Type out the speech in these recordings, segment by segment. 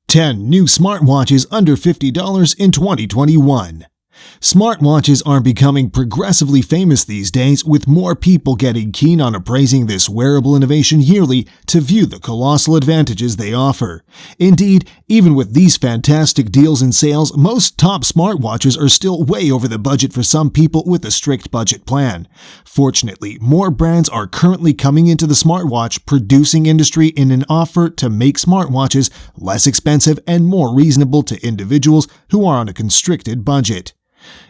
10 new smartwatches under $50 in 2021. Smartwatches are becoming progressively famous these days, with more people getting keen on appraising this wearable innovation yearly to view the colossal advantages they offer. Indeed, even with these fantastic deals and sales, most top smartwatches are still way over the budget for some people with a strict budget plan. Fortunately, more brands are currently coming into the smartwatch producing industry in an offer to make smartwatches less expensive and more reasonable to individuals who are on a constricted budget.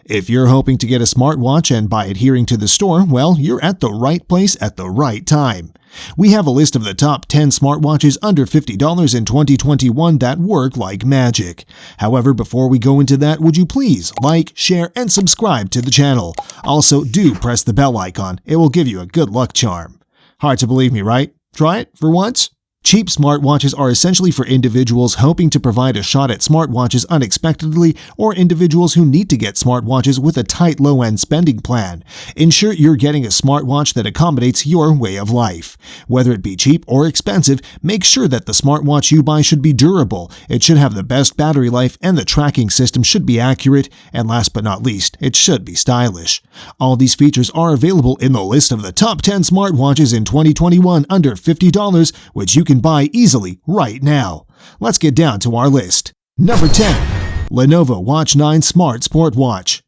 If you're hoping to get a smartwatch and by adhering to the store, well, you're at the right place at the right time. We have a list of the top 10 smartwatches under $50 in 2021 that work like magic. However, before we go into that, would you please like, share, and subscribe to the channel. Also, do press the bell icon. It will give you a good luck charm. Hard to believe me, right? Try it for once. Cheap smartwatches are essentially for individuals hoping to provide a shot at smartwatches unexpectedly, or individuals who need to get smartwatches with a tight low-end spending plan. Ensure you're getting a smartwatch that accommodates your way of life. Whether it be cheap or expensive, make sure that the smartwatch you buy should be durable, it should have the best battery life, and the tracking system should be accurate, and last but not least, it should be stylish. All these features are available in the list of the top 10 smartwatches in 2021 under $50, which you can buy easily right now. Let's get down to our list. Number 10. LENOVO Watch 9 Smart Sport Watch.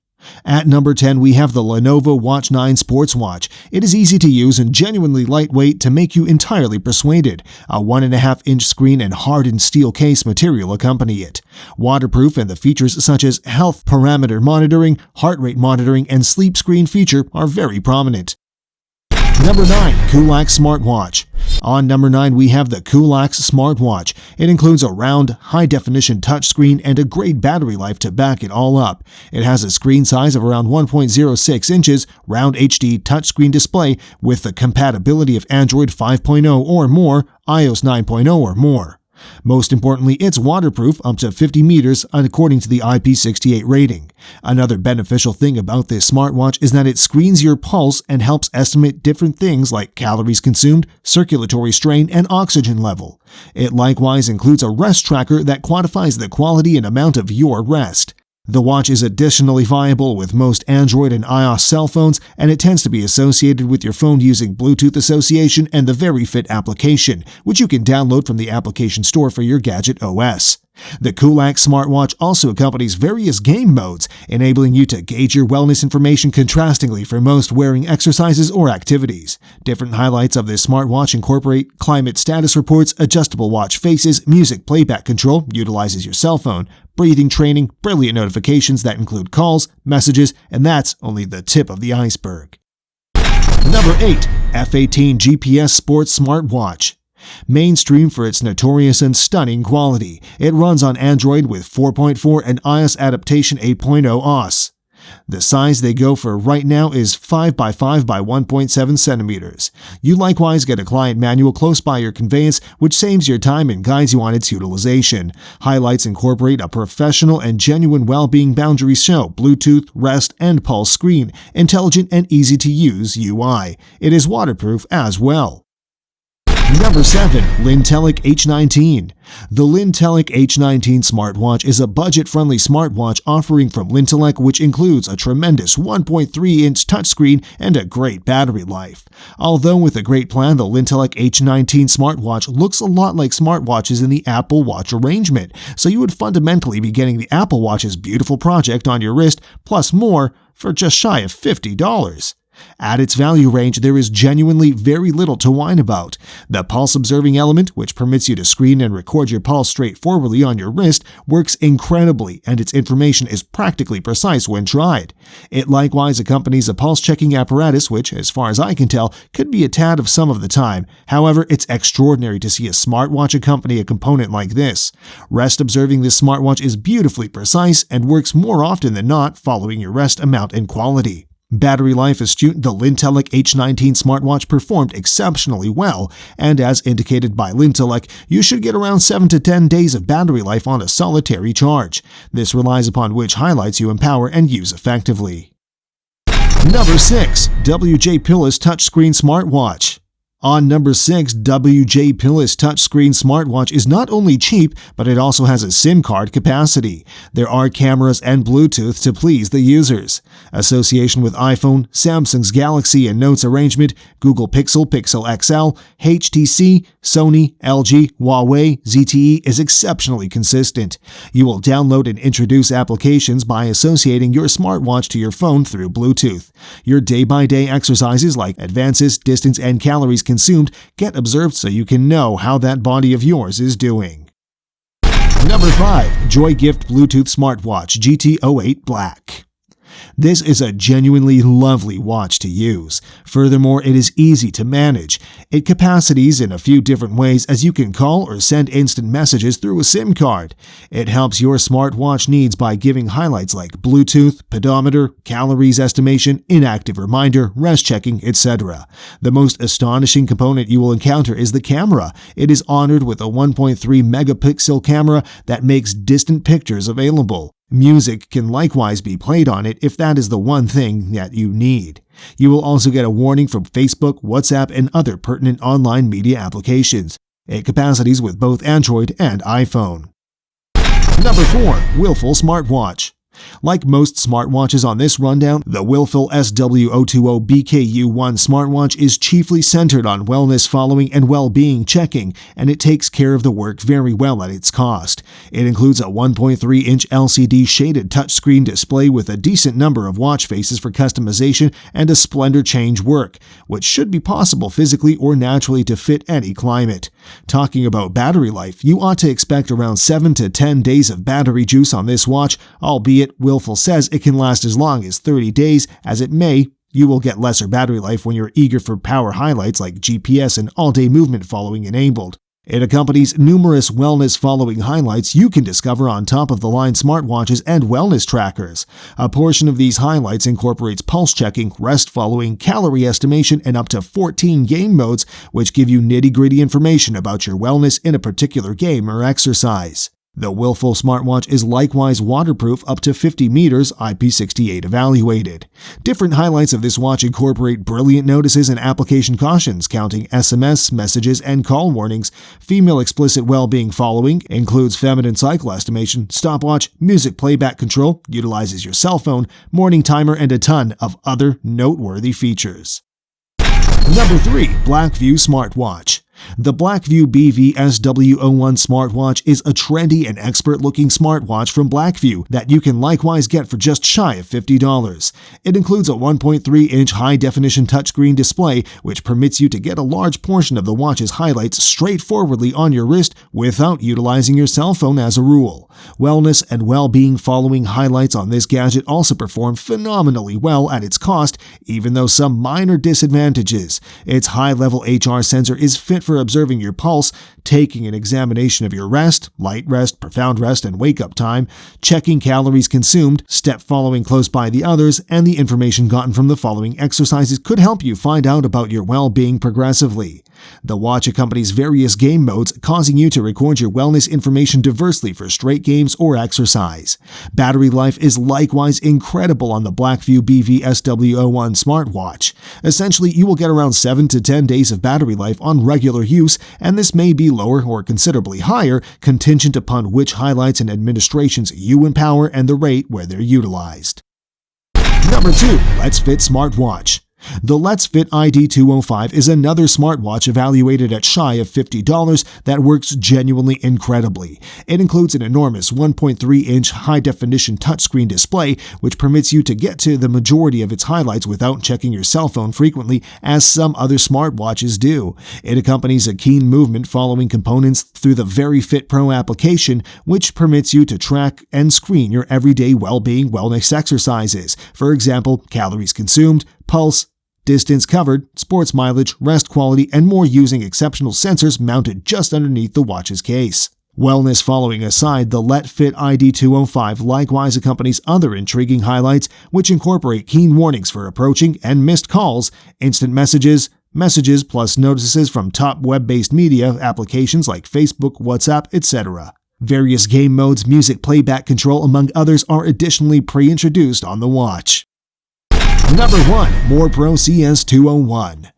At number 10, we have the LENOVO Watch 9 Sports Watch. It is easy to use and genuinely lightweight to make you entirely persuaded. A 1.5-inch screen and hardened steel case material accompany it. Waterproof, and the features such as health parameter monitoring, heart rate monitoring, and sleep screen feature are very prominent. Number 9. COULAX Smartwatch. On number 9, we have the COULAX Smartwatch. It includes a round, high-definition touchscreen and a great battery life to back it all up. It has a screen size of around 1.06 inches, round HD touchscreen display with the compatibility of Android 5.0 or more, iOS 9.0 or more. Most importantly, it's waterproof up to 50 meters according to the IP68 rating. Another beneficial thing about this smartwatch is that it screens your pulse and helps estimate different things like calories consumed, circulatory strain, and oxygen level. It likewise includes a rest tracker that quantifies the quality and amount of your rest. The watch is additionally viable with most Android and iOS cell phones, and it tends to be associated with your phone using Bluetooth association and the VeryFit application, which you can download from the application store for your Gadget OS. The COULAX smartwatch also accompanies various game modes, enabling you to gauge your wellness information contrastingly for most wearing exercises or activities. Different highlights of this smartwatch incorporate climate status reports, adjustable watch faces, music playback control, utilizes your cell phone, breathing training, brilliant notifications that include calls, messages, and that's only the tip of the iceberg. Number 8. F18 GPS Sports Smartwatch. Mainstream for its notorious and stunning quality, it runs on Android with 4.4 and iOS adaptation 8.0 OS. The size they go for right now is 5x5 by 1.7 centimeters. You likewise get a client manual close by your conveyance, which saves your time and guides you on its utilization. Highlights incorporate a professional and genuine well-being boundaries show, Bluetooth, rest, and pulse screen, intelligent and easy-to-use UI. It is waterproof as well. Number 7. LINTELEK H19. The LINTELEK H19 smartwatch is a budget-friendly smartwatch offering from LINTELEK, which includes a tremendous 1.3-inch touchscreen and a great battery life. Although with a great plan, the LINTELEK H19 smartwatch looks a lot like smartwatches in the Apple Watch arrangement, so you would fundamentally be getting the Apple Watch's beautiful project on your wrist, plus more, for just shy of $50. At its value range, there is genuinely very little to whine about. The pulse-observing element, which permits you to screen and record your pulse straightforwardly on your wrist, works incredibly, and its information is practically precise when tried. It likewise accompanies a pulse-checking apparatus, which, as far as I can tell, could be a tad of some of the time. However, it's extraordinary to see a smartwatch accompany a component like this. Rest observing this smartwatch is beautifully precise and works more often than not following your rest amount and quality. Battery life astute, the LINTELEK H19 smartwatch performed exceptionally well, and as indicated by LINTELEK, you should get around 7 to 10 days of battery life on a solitary charge. This relies upon which highlights you empower and use effectively. Number 6. WJPILIS Touchscreen Smartwatch. On number 6, WJPILIS touchscreen smartwatch is not only cheap, but it also has a SIM card capacity. There are cameras and Bluetooth to please the users. Association with iPhone, Samsung's Galaxy and Notes arrangement, Google Pixel, Pixel XL, HTC, Sony, LG, Huawei, ZTE is exceptionally consistent. You will download and introduce applications by associating your smartwatch to your phone through Bluetooth. Your day-by-day exercises like advances, distance, and calories consumed get observed so you can know how that body of yours is doing. Number 5. JOYGIFT Bluetooth Smartwatch GT08 Black. This is a genuinely lovely watch to use. Furthermore, it is easy to manage. It capacities in a few different ways as you can call or send instant messages through a SIM card. It helps your smartwatch needs by giving highlights like Bluetooth, pedometer, calories estimation, inactive reminder, rest checking, etc. The most astonishing component you will encounter is the camera. It is honored with a 1.3 megapixel camera that makes distant pictures available. Music can likewise be played on it if that is the one thing that you need. You will also get a warning from Facebook, WhatsApp, and other pertinent online media applications. It capacities with both Android and iPhone. Number 4. WILLFUL Smartwatch. Like most smartwatches on this rundown, the WILLFUL SW020 BKU1 smartwatch is chiefly centered on wellness following and well-being checking, and it takes care of the work very well at its cost. It includes a 1.3-inch LCD shaded touchscreen display with a decent number of watch faces for customization and a splendor change work, which should be possible physically or naturally to fit any climate. Talking about battery life, you ought to expect around 7 to 10 days of battery juice on this watch, albeit WILLFUL says it can last as long as 30 days, as it may. You will get lesser battery life when you're eager for power highlights like GPS and all-day movement following enabled. It accompanies numerous wellness following highlights you can discover on top-of-the-line smartwatches and wellness trackers. A portion of these highlights incorporates pulse checking, rest following, calorie estimation, and up to 14 game modes, which give you nitty-gritty information about your wellness in a particular game or exercise. The WILLFUL smartwatch is likewise waterproof up to 50 meters, IP68 evaluated. Different highlights of this watch incorporate brilliant notices and application cautions, counting SMS, messages, and call warnings. Female explicit well-being following includes feminine cycle estimation, stopwatch, music playback control, utilizes your cell phone, morning timer, and a ton of other noteworthy features. Number 3. BLACKVIEW Smartwatch. The BLACKVIEW BV-SW01 smartwatch is a trendy and expert-looking smartwatch from BLACKVIEW that you can likewise get for just shy of $50. It includes a 1.3-inch high-definition touchscreen display, which permits you to get a large portion of the watch's highlights straightforwardly on your wrist without utilizing your cell phone as a rule. Wellness and well-being following highlights on this gadget also perform phenomenally well at its cost, even though some minor disadvantages. Its high-level HR sensor is fit for observing your pulse, taking an examination of your rest, light rest, profound rest, and wake-up time, checking calories consumed, step following close by the others, and the information gotten from the following exercises could help you find out about your well-being progressively. The watch accompanies various game modes, causing you to record your wellness information diversely for straight games or exercise. Battery life is likewise incredible on the BLACKVIEW BV-SW01 smartwatch. Essentially, you will get around 7 to 10 days of battery life on regular use, and this may be lower or considerably higher, contingent upon which highlights and administrations you empower and the rate where they're utilized. Number 2. LETSFIT Smartwatch. The LETSFIT ID205 is another smartwatch evaluated at shy of $50 that works genuinely incredibly. It includes an enormous 1.3-inch high-definition touchscreen display, which permits you to get to the majority of its highlights without checking your cell phone frequently, as some other smartwatches do. It accompanies a keen movement following components through the VeryFit Pro application, which permits you to track and screen your everyday well-being wellness exercises. For example, calories consumed, pulse, distance covered, sports mileage, rest quality, and more using exceptional sensors mounted just underneath the watch's case. Wellness following aside, the LETSFIT ID205 likewise accompanies other intriguing highlights which incorporate keen warnings for approaching and missed calls, instant messages plus notices from top web-based media applications like Facebook, WhatsApp, etc. Various game modes, music playback control, among others, are additionally pre-introduced on the watch. Number 1. MOREPRO CS201.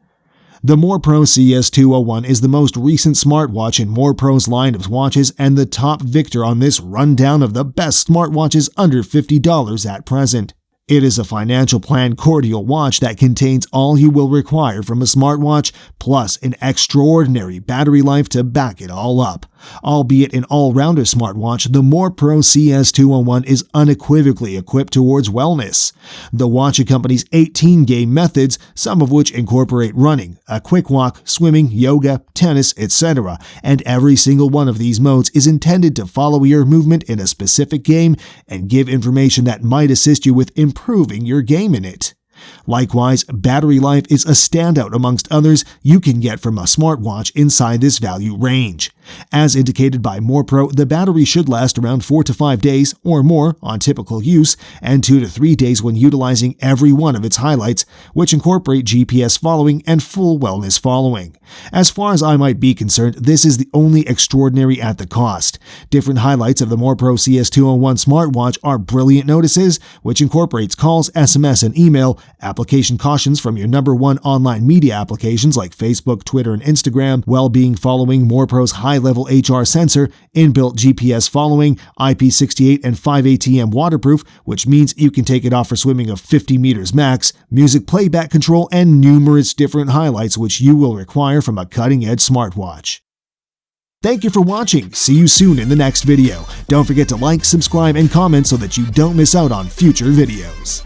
The MOREPRO CS201 is the most recent smartwatch in MOREPRO's line of watches and the top victor on this rundown of the best smartwatches under $50 at present. It is a financial plan cordial watch that contains all you will require from a smartwatch, plus an extraordinary battery life to back it all up. Albeit an all-rounder smartwatch, the MOREPRO CS201 is unequivocally equipped towards wellness. The watch accompanies 18 game methods, some of which incorporate running, a quick walk, swimming, yoga, tennis, etc., and every single one of these modes is intended to follow your movement in a specific game and give information that might assist you with improving your game in it. Likewise, battery life is a standout amongst others you can get from a smartwatch inside this value range. As indicated by MOREPRO, the battery should last around 4 to 5 days or more on typical use, and 2 to 3 days when utilizing every one of its highlights, which incorporate GPS following and full wellness following. As far as I might be concerned, this is the only extraordinary at the cost. Different highlights of the MOREPRO CS201 smartwatch are brilliant notices, which incorporates calls, SMS, and email, application cautions from your #1 online media applications like Facebook, Twitter, and Instagram, well-being following, MOREPRO's high-level HR sensor, inbuilt GPS following, IP68 and 5 ATM waterproof, which means you can take it off for swimming of 50 meters max, music playback control, and numerous different highlights which you will require from a cutting-edge smartwatch. Thank you for watching. See you soon in the next video. Don't forget to like, subscribe, and comment so that you don't miss out on future videos.